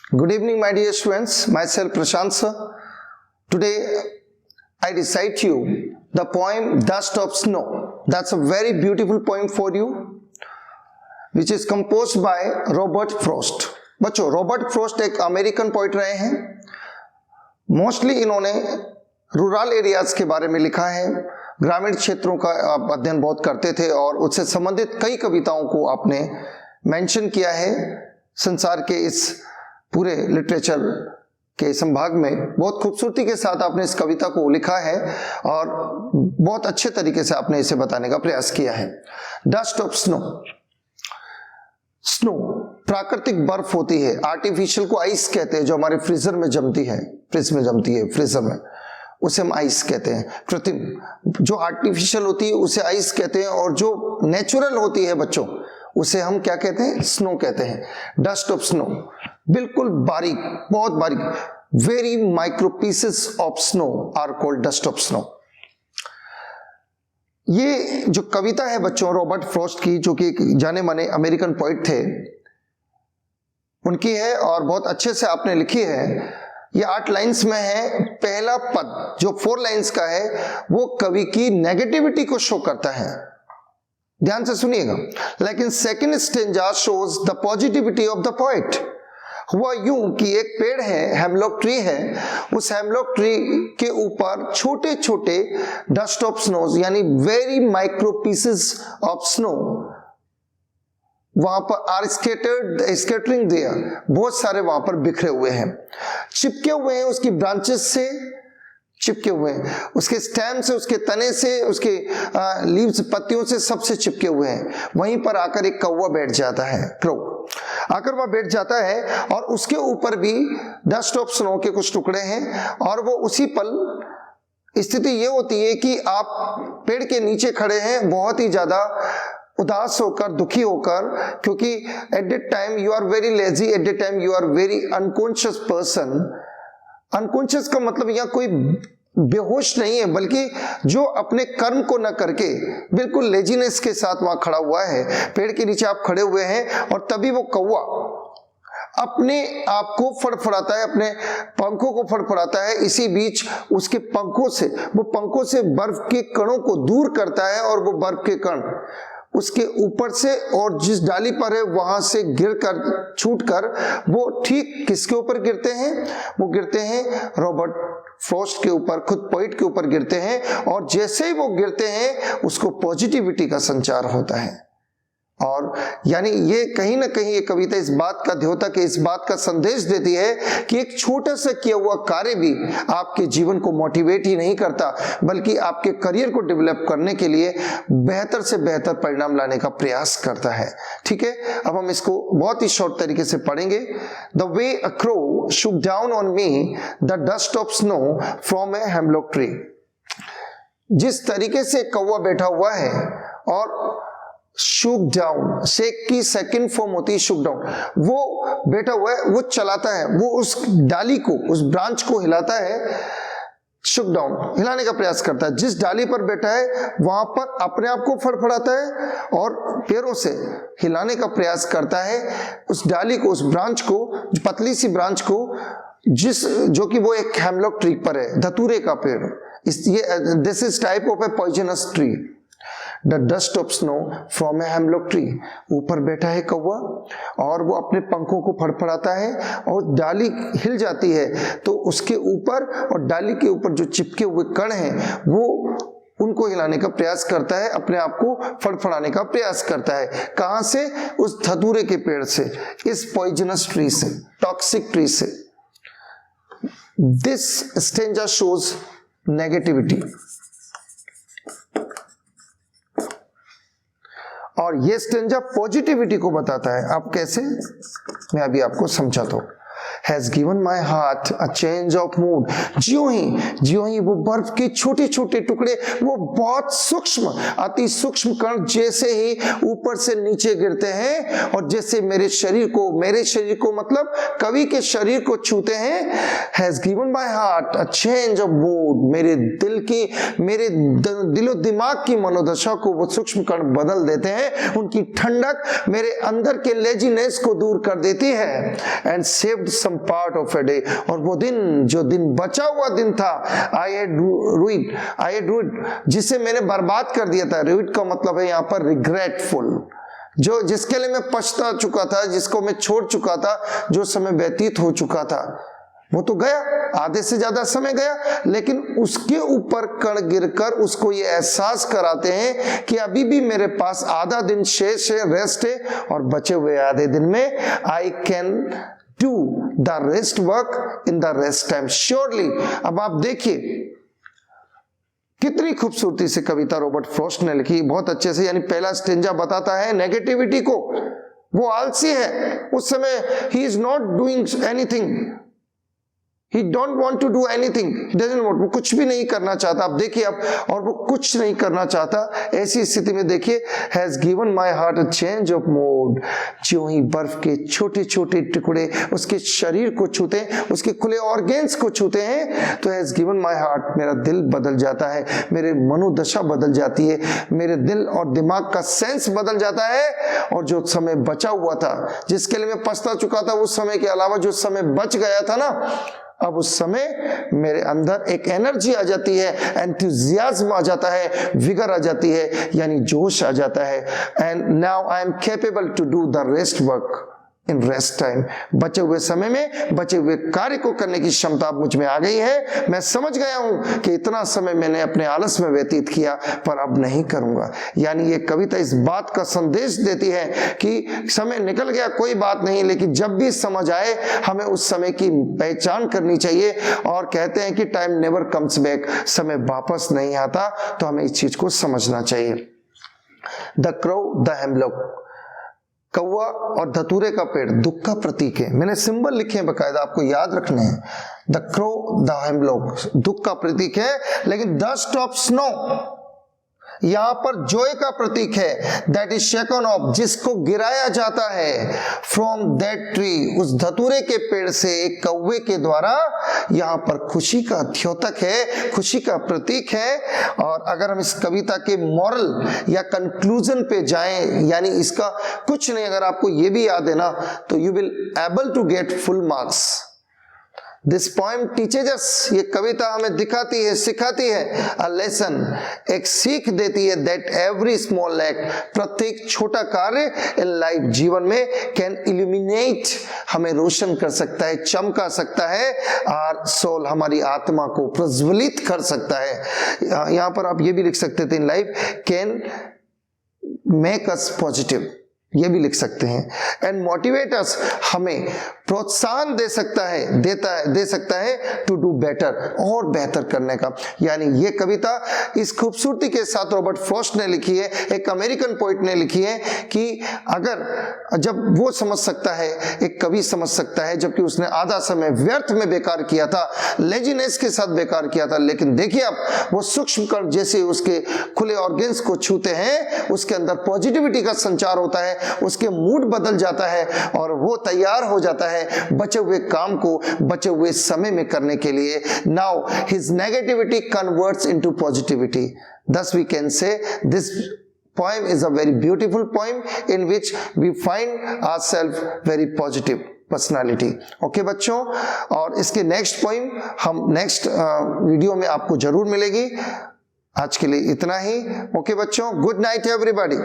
Good evening, my dear students. Myself Prashant sir. Today I recite you the poem Dust of Snow. That's a very beautiful poem for you, which is composed by Robert Frost. बच्चों, Robert frost एक American poet रहे हैं. Mostly इन्होंने rural areas के बारे में लिखा है, ग्रामीण क्षेत्रों का अध्ययन बहुत करते थे और उससे संबंधित कई कविताओं को आपने मेंशन किया है. संसार के इस पूरे लिटरेचर के संभाग में बहुत खूबसूरती के साथ आपने इस कविता को लिखा है और बहुत अच्छे तरीके से आपने इसे बताने का प्रयास किया है. Dust of snow. स्नो प्राकृतिक बर्फ होती है, आर्टिफिशियल को आइस कहते हैं, जो हमारे फ्रीजर में जमती है, फ्रिज में जमती है, फ्रीजर में, उसे हम आइस कहते हैं. कृत्रिम जो आर्टिफिशियल होती है उसे आइस कहते हैं और जो नेचुरल होती है बच्चों उसे हम क्या कहते हैं? स्नो कहते हैं. डस्ट ऑफ स्नो, बिल्कुल बारीक, बहुत बारीक, very micro pieces of snow are called dust of snow. ये जो कविता है बच्चों रॉबर्ट फ्रॉस्ट की, जो कि एक जाने माने अमेरिकन पोइट थे, उनकी है और बहुत अच्छे से आपने लिखी है. ये 8 लाइन्स में है. पहला पद जो 4 लाइन्स का है वो कवि की नेगेटिविटी को शो करता है. ध्यान से सुनिएगा. लेकिन second stanza shows the positivity of the poet. हुआ यूं कि एक पेड़ है, हेमलॉक ट्री है, उस हेमलॉक ट्री के ऊपर छोटे छोटे डस्ट ऑफ स्नोज यानी very micro pieces of snow वहां पर आर स्केटरिंग देयर, बहुत सारे वहां पर बिखरे हुए हैं, चिपके हुए हैं, उसकी ब्रांचेस से चिपके हुए हैं, उसके स्टेम से, उसके तने से, उसके लीव्स पत्तियों से, सबसे चिपके हुए हैं. वहीं पर आकर एक कौवा बैठ जाता है, क्रो आकर वह बैठ जाता है और उसके ऊपर भी डस्ट ऑफ स्नो के कुछ टुकड़े हैं. और वो उसी पल स्थिति ये होती है कि आप पेड़ के नीचे खड़े हैं, बहुत ही ज्यादा उदास होकर, दुखी होकर, क्योंकि at that time you are very lazy, at that time you are very unconscious person. Unconscious का मतलब यहाँ कोई बेहोश नहीं है, बल्कि जो अपने कर्म को न करके बिल्कुल लेजीनेस के साथ वहां खड़ा हुआ है. पेड़ के नीचे आप खड़े हुए हैं और तभी वो कौवा अपने आप को फड़फड़ाता है, अपने पंखों को फड़फड़ाता है. इसी बीच उसके पंखों से, वो पंखों से बर्फ के कणों को दूर करता है और वो बर्फ के कण उसके ऊपर से और जिस डाली पर है वहां से गिरकर, छूटकर वो ठीक किसके ऊपर गिरते हैं? वो गिरते हैं रॉबर्ट फ्रॉस्ट के ऊपर, खुद पोइट के ऊपर गिरते हैं. और जैसे ही वो गिरते हैं उसको पॉजिटिविटी का संचार होता है. और यानी ये कहीं ना कहीं ये कविता इस बात का द्योतक है, इस बात का संदेश देती है कि एक छोटा सा किया हुआ कार्य भी आपके जीवन को मोटिवेट ही नहीं करता, बल्कि आपके करियर को डेवलप करने के लिए बेहतर से बेहतर परिणाम लाने का प्रयास करता है. ठीक है, अब हम इसको बहुत ही शॉर्ट तरीके से पढ़ेंगे. The way a crow shook down on me the dust of snow from a hemlock tree. जिस तरीके से कौवा बैठा हुआ है और शुक डाउन, शेक की सेकंड फॉर्म होती है शुक डाउन, वो बैठा हुआ है, वो चलाता है, वो उस डाली को, उस ब्रांच को हिलाता है. शुक डाउन, हिलाने का प्रयास करता है. जिस डाली पर बैठा है वहां पर अपने आप को फड़फड़ाता है और पैरों से हिलाने का प्रयास करता है उस डाली को, उस ब्रांच को, पतली सी ब्रांच को, जो कि वो एक हेमलॉक ट्री पर है, धतूरे का पेड़. This is type of A poisonous tree. The dust of snow from a hemlock tree. ऊपर बैठा है कौवा और वो अपने पंखों को फड़फड़ाता है और डाली हिल जाती है तो उसके ऊपर और डाली के ऊपर जो चिपके हुए कण हैं वो उनको हिलाने का प्रयास करता है, अपने आप को फड़फड़ाने का प्रयास करता है. कहां से? उस धतूरे के पेड़ से, इस पॉइजनस ट्री से, टॉक्सिक ट्री से. This stanza shows negativity. और ये स्टेंजा पॉजिटिविटी को बताता है. आप कैसे? मैं अभी आपको समझाता हूं. Has given my heart a change of mood. ज्यों ही वो बर्फ के छोटे छोटे टुकड़े, वो बहुत सूक्ष्म, अति सूक्ष्म कण जैसे ही ऊपर से नीचे गिरते हैं और जैसे मेरे शरीर को मतलब कवि के शरीर को छूते हैं. Has given my heart a change of mood. मेरे दिलो दिमाग की मनोदशा को वो सूक्ष्म कण बदल देते हैं. उनकी ठंडक मेरे अंदर के लेजीनेस को दूर कर देती है. And saved some some part of a day, और वो दिन जो दिन बचा हुआ दिन था, आई हैड रूइड, जिसे मैंने बर्बाद कर दिया था। रूइड का मतलब है यहाँ पर रिग्रेटफुल, जो जिसके लिए मैं पछता चुका था, जिसको मैं छोड़ चुका था, जो समय व्यतीत हो चुका था, वो तो गया, आधे से ज्यादा समय गया, लेकिन उसके ऊपर कण गिरकर उसको ये एहसास कराते हैं कि अभी भी मेरे पास आधा दिन शेष है, रेस्ट है, और बचे हुए आधे दिन में I can do the rest work in the rest time surely. अब आप देखिए कितनी खूबसूरती से कविता रॉबर्ट फ्रॉस्ट ने लिखी, बहुत अच्छे से। यानी पहला स्टेंजा बताता है नेगेटिविटी को, वो आलसी है, उस समय he is not doing anything, He don't want to do anything. He doesn't want, वो कुछ भी नहीं करना चाहता। अब देखिए अब, और वो कुछ नहीं करना चाहता, ऐसी स्थिति में देखिए, has given my heart a change of mood, जो ही बर्फ के छोटे छोटे टुकड़े उसके शरीर को छूते हैं, उसके खुले ऑर्गेन्स को छूते हैं, तो has given my heart, मेरा दिल बदल जाता है, मेरे मनोदशा बदल जाती है, मेरे दिल और दिमाग का सेंस बदल जाता है, और जो समय बचा हुआ था, जिसके लिए मैं पछता चुका था, उस समय के अलावा जो समय बच गया था ना, अब उस समय मेरे अंदर एक एनर्जी आ जाती है, एंथुजियाज्म आ जाता है, विगर आ जाती है, यानी जोश आ जाता है। And now I am capable to do the rest work in rest time, बचे हुए समय में बचे हुए कार्य को करने की क्षमता मुझ में आ गई है। मैं समझ गया हूं कि इतना समय मैंने अपने आलस में व्यतीत किया, पर अब नहीं करूंगा। यानी ये कविता इस बात का संदेश देती है कि समय निकल गया कोई बात नहीं, लेकिन जब भी समझ आए हमें उस समय की पहचान करनी चाहिए। और कहते हैं कि टाइम नेवर कम्स बैक, समय वापस नहीं आता, तो हमें इस चीज को समझना चाहिए। द क्रो द हेमलॉक, कौवा और धतूरे का पेड़ दुख का प्रतीक है। मैंने सिंबल लिखे हैं बकायदा, आपको याद रखने हैं। द क्रो द हेमलॉक दुख का प्रतीक है, लेकिन डस्ट ऑफ स्नो यहां पर जॉय का प्रतीक है। दैट इज शेकन ऑफ, जिसको गिराया जाता है, फ्रॉम दैट ट्री, उस धतूरे के पेड़ से एक कौवे के द्वारा। यहां पर खुशी का द्योतक है, खुशी का प्रतीक है। और अगर हम इस कविता के मॉरल या कंक्लूजन पे जाएं, यानी इसका कुछ नहीं, अगर आपको ये भी याद है ना, तो you will able to get full marks. This poem teaches us, ये कविता हमें दिखाती है, सिखाती है, अ लेसन, एक सीख देती है, दैट एवरी स्मॉल एक्ट, प्रत्येक छोटा कार्य इन लाइफ, जीवन में, कैन इल्यूमिनेट, हमें रोशन कर सकता है, चमका सकता है, आर सोल, हमारी आत्मा को प्रज्वलित कर सकता है। यहां पर आप ये भी लिख सकते थे, in life can make us positive, ये भी लिख सकते हैं। एंड मोटिवेट अस, हमें प्रोत्साहन दे सकता है, दे सकता है टू डू बेटर, और बेहतर करने का। यानी ये कविता इस खूबसूरती के साथ रॉबर्ट फ्रॉस्ट ने लिखी है, एक अमेरिकन पोइट ने लिखी है, कि अगर जब वो समझ सकता है, एक कवि समझ सकता है, जबकि उसने आधा समय व्यर्थ में बेकार किया था, लेजीनेस के साथ बेकार किया था, लेकिन देखिए अब वो सूक्ष्म कण जैसे उसके खुले ऑर्गेन्स को छूते हैं, उसके अंदर पॉजिटिविटी का संचार होता है, उसके मूड बदल जाता है, और वो तैयार हो जाता है बचे हुए काम को बचे हुए समय में करने के लिए। Now his negativity converts into positivity. Thus we can say this poem is a very beautiful poem in which we find ourselves very positive personality. Okay बच्चों, और इसके नेक्स्ट पोइम हम नेक्स्ट वीडियो में आपको जरूर मिलेगी। आज के लिए इतना ही। ओके बच्चों, गुड नाइट एवरीबॉडी।